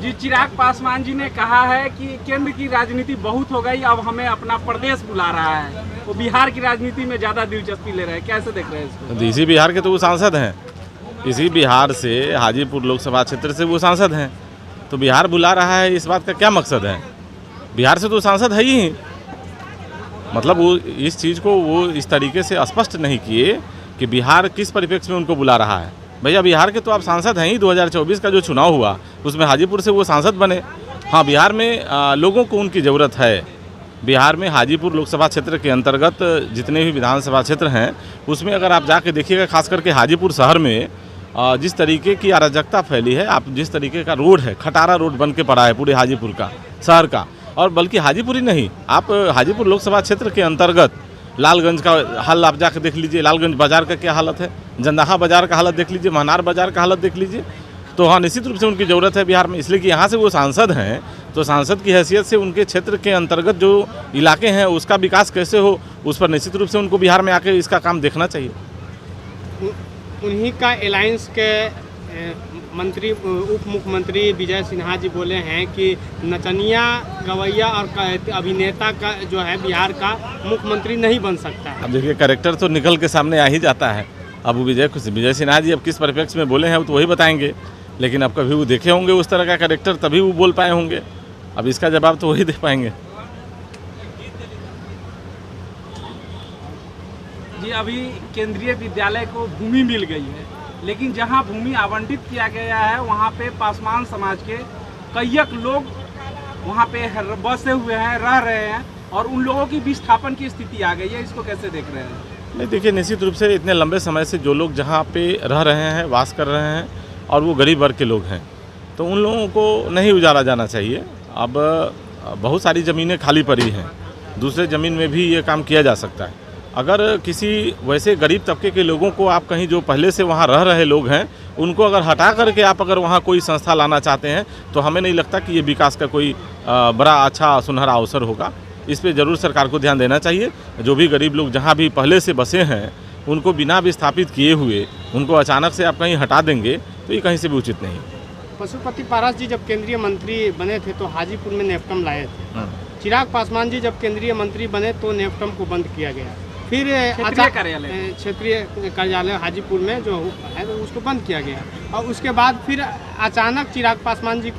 जी, चिराग पासवान जी ने कहा है कि केंद्र की राजनीति बहुत हो गई, अब हमें अपना प्रदेश बुला रहा है। वो बिहार की राजनीति में ज़्यादा दिलचस्पी ले रहे हैं, कैसे देख रहे हैं इसको? इसी बिहार के तो वो सांसद हैं, इसी बिहार से हाजीपुर लोकसभा क्षेत्र से वो सांसद हैं, तो बिहार बुला रहा है, इस बात का क्या मकसद है? बिहार से तो सांसद है ही, मतलब वो इस चीज़ को वो इस तरीके से स्पष्ट नहीं किए कि बिहार किस परिप्रेक्ष्य में उनको बुला रहा है। भैया बिहार के तो आप सांसद हैं ही, 2024 का जो चुनाव हुआ उसमें हाजीपुर से वो सांसद बने। हाँ, बिहार में लोगों को उनकी ज़रूरत है। बिहार में हाजीपुर लोकसभा क्षेत्र के अंतर्गत जितने भी विधानसभा क्षेत्र हैं उसमें अगर आप जाके देखिएगा, खास करके हाजीपुर शहर में जिस तरीके की अराजकता फैली है, आप जिस तरीके का रोड है, खटारा रोड बन के पड़ा है पूरे हाजीपुर का, शहर का, और बल्कि हाजीपुर ही नहीं, आप हाजीपुर लोकसभा क्षेत्र के अंतर्गत लालगंज का हाल आप जाकर देख लीजिए, लालगंज बाज़ार का क्या हालत है, जंदाहा बाज़ार का हालत देख लीजिए, महनार बाज़ार का हालत देख लीजिए। तो हाँ, निश्चित रूप से उनकी ज़रूरत है बिहार में, इसलिए कि यहाँ से वो सांसद हैं, तो सांसद की हैसियत से उनके क्षेत्र के अंतर्गत जो इलाके हैं उसका विकास कैसे हो, उस पर निश्चित रूप से उनको बिहार में आके इसका काम देखना चाहिए। उन्हीं का अलायंस के मंत्री उप मुख्यमंत्री विजय सिन्हा जी बोले हैं कि नचनिया, गवैया और अभिनेता का जो है बिहार का मुख्यमंत्री नहीं बन सकता है। अब देखिए, कैरेक्टर तो निकल के सामने आ ही जाता है। अब विजय सिन्हा जी अब किस परिप्रेक्ष्य में बोले हैं तो वही बताएंगे, लेकिन अब कभी वो देखे होंगे उस तरह का कैरेक्टर, तभी वो बोल पाए होंगे। अब इसका जवाब तो वही दे पाएंगे। जी, अभी केंद्रीय विद्यालय को भूमि मिल गई है, लेकिन जहां भूमि आवंटित किया गया है वहां पे पासवान समाज के कईयक लोग वहां पे बसे हुए हैं, रह रहे हैं, और उन लोगों की विस्थापन की स्थिति आ गई है। इसको कैसे देख रहे हैं? नहीं, देखिए, निश्चित रूप से इतने लंबे समय से जो लोग जहाँ पे रह रहे हैं, वास कर रहे हैं, और वो गरीब वर्ग के लोग हैं, तो उन लोगों को नहीं उजाड़ा जाना चाहिए। अब बहुत सारी ज़मीनें खाली पड़ी हैं, दूसरे ज़मीन में भी ये काम किया जा सकता है। अगर किसी वैसे गरीब तबके के लोगों को आप कहीं, जो पहले से वहाँ रह रहे लोग हैं, उनको अगर हटा करके आप अगर वहाँ कोई संस्था लाना चाहते हैं, तो हमें नहीं लगता कि ये विकास का कोई बड़ा अच्छा सुनहरा अवसर होगा। इस पे ज़रूर सरकार को ध्यान देना चाहिए। जो भी गरीब लोग जहाँ भी पहले से बसे हैं, उनको बिना विस्थापित किए हुए उनको अचानक से आप कहीं हटा देंगे तो ये कहीं से भी उचित नहीं। पशुपति पारस जी जब केंद्रीय मंत्री बने थे तो हाजीपुर में नेफ्टम लाए थे। चिराग पासवान जी जब केंद्रीय मंत्री बने तो नेफ्टम को बंद किया गया। फिर क्षेत्रीय कार्यालय हाजीपुर में जो है उसको बंद किया गया, और उसके बाद फिर अचानक चिराग पासवान जी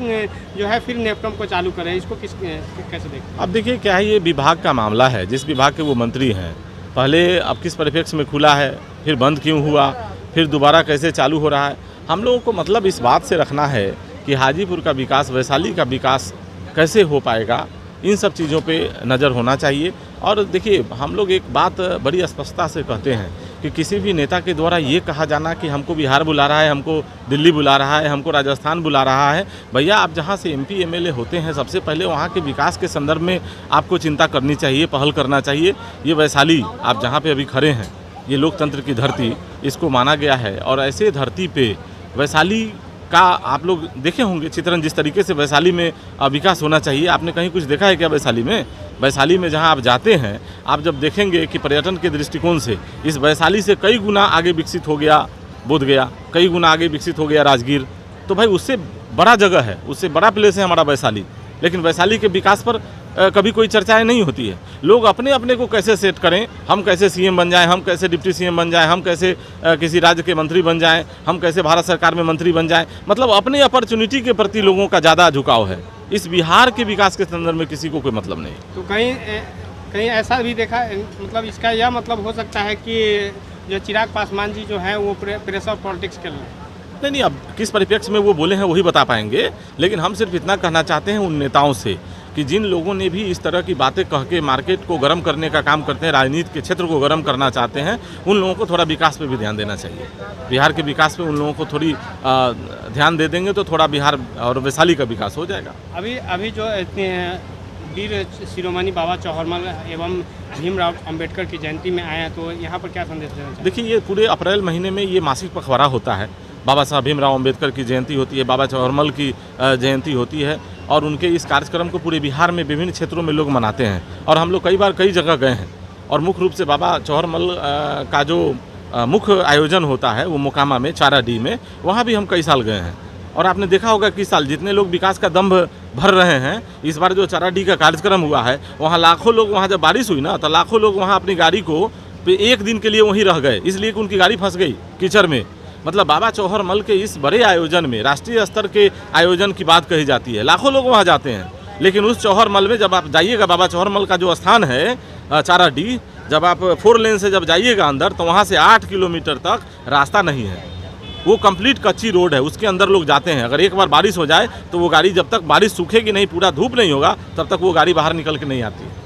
जो है फिर नेफ्टम को चालू करें। इसको कैसे देखते? अब देखिए, क्या है, ये विभाग का मामला है, जिस विभाग के वो मंत्री हैं, पहले अब किस परिप्रेक्ष्य में खुला है, फिर बंद क्यों हुआ, फिर दोबारा कैसे चालू हो रहा है। हम लोगों को मतलब इस बात से रखना है कि हाजीपुर का विकास, वैशाली का विकास कैसे हो पाएगा, इन सब चीज़ों पे नज़र होना चाहिए। और देखिए, हम लोग एक बात बड़ी स्पष्टता से कहते हैं कि किसी भी नेता के द्वारा ये कहा जाना कि हमको बिहार बुला रहा है, हमको दिल्ली बुला रहा है, हमको राजस्थान बुला रहा है, भैया आप जहाँ से MP MLA होते हैं, सबसे पहले वहाँ के विकास के संदर्भ में आपको चिंता करनी चाहिए, पहल करना चाहिए। ये वैशाली आप जहाँ पे अभी खड़े हैं, ये लोकतंत्र की धरती इसको माना गया है, और ऐसे धरती पे वैशाली का आप लोग देखे होंगे चित्रण, जिस तरीके से वैशाली में विकास होना चाहिए। आपने कहीं कुछ देखा है क्या वैशाली में? वैशाली में जहां आप जाते हैं, आप जब देखेंगे कि पर्यटन के दृष्टिकोण से इस वैशाली से कई गुना आगे विकसित हो गया बोधगया, कई गुना आगे विकसित हो गया राजगीर, तो भाई उससे बड़ा जगह है, उससे बड़ा प्लेस है हमारा वैशाली। लेकिन वैशाली के विकास पर कभी कोई चर्चाएं नहीं होती है। लोग अपने अपने को कैसे सेट करें, हम कैसे CM बन जाएं, हम कैसे डिप्टी CM बन जाएं, हम कैसे किसी राज्य के मंत्री बन जाएं, हम कैसे भारत सरकार में मंत्री बन जाएं, मतलब अपने अपॉर्चुनिटी के प्रति लोगों का ज़्यादा झुकाव है। इस बिहार के विकास के संदर्भ में किसी को कोई मतलब नहीं। तो कहीं ऐसा भी देखा, मतलब इसका यह मतलब हो सकता है कि जो चिराग पासवान जी जो है वो प्रेशर पॉलिटिक्स कर रहे हैं? नहीं, अब किस परिप्रेक्ष्य में वो बोले हैं वही बता पाएंगे, लेकिन हम सिर्फ इतना कहना चाहते हैं उन नेताओं से कि जिन लोगों ने भी इस तरह की बातें कह के मार्केट को गर्म करने का काम करते हैं, राजनीति के क्षेत्र को गर्म करना चाहते हैं, उन लोगों को थोड़ा विकास पे भी ध्यान देना चाहिए। बिहार के विकास पे उन लोगों को थोड़ी ध्यान दे देंगे तो थोड़ा बिहार और वैशाली का विकास हो जाएगा। अभी जो वीर शिरोमणि बाबा चौहरमल एवं भीमराव अंबेडकर की जयंती में आए हैं, तो यहाँ पर क्या संदेश देना चाहिए? देखिए, ये पूरे अप्रैल महीने में ये मासिक पखवाड़ा होता है। बाबा साहब भीमराव अंबेडकर की जयंती होती है, बाबा चौहरमल की जयंती होती है, और उनके इस कार्यक्रम को पूरे बिहार में विभिन्न क्षेत्रों में लोग मनाते हैं। और हम लोग कई जगह गए हैं, और मुख्य रूप से बाबा चौहरमल का जो मुख्य आयोजन होता है वो मोकामा में, चाराडी में, वहाँ भी हम कई साल गए हैं। और आपने देखा होगा कि इस साल जितने लोग विकास का दम्भ भर रहे हैं, इस बार जो चाराडी का कार्यक्रम हुआ है वहाँ लाखों लोग, वहाँ जब बारिश हुई ना तो लाखों लोग वहाँ अपनी गाड़ी को एक दिन के लिए वहीं रह गए, इसलिए कि उनकी गाड़ी फंस गई कीचड़ में। मतलब बाबा चौहर मल के इस बड़े आयोजन में, राष्ट्रीय स्तर के आयोजन की बात कही जाती है, लाखों लोग वहाँ जाते हैं, लेकिन उस चौहर मल में जब आप जाइएगा, बाबा चौहर मल का जो स्थान है चाराडी, जब आप 4 लेन से जब जाइएगा अंदर तो वहाँ से 8 किलोमीटर तक रास्ता नहीं है, वो कंप्लीट कच्ची रोड है, उसके अंदर लोग जाते हैं। अगर एक बार बारिश हो जाए तो वो गाड़ी, जब तक बारिश सूखेगी नहीं, पूरा धूप नहीं होगा, तब तक वो गाड़ी बाहर निकल के नहीं आती है।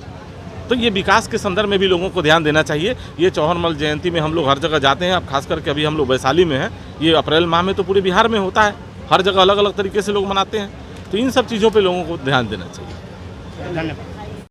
तो ये विकास के संदर्भ में भी लोगों को ध्यान देना चाहिए। ये चौहर मल जयंती में हम लोग हर जगह जाते हैं, अब खास करके अभी हम लोग वैशाली में हैं, ये अप्रैल माह में तो पूरे बिहार में होता है, हर जगह अलग अलग तरीके से लोग मनाते हैं। तो इन सब चीज़ों पर लोगों को ध्यान देना चाहिए। धन्यवाद।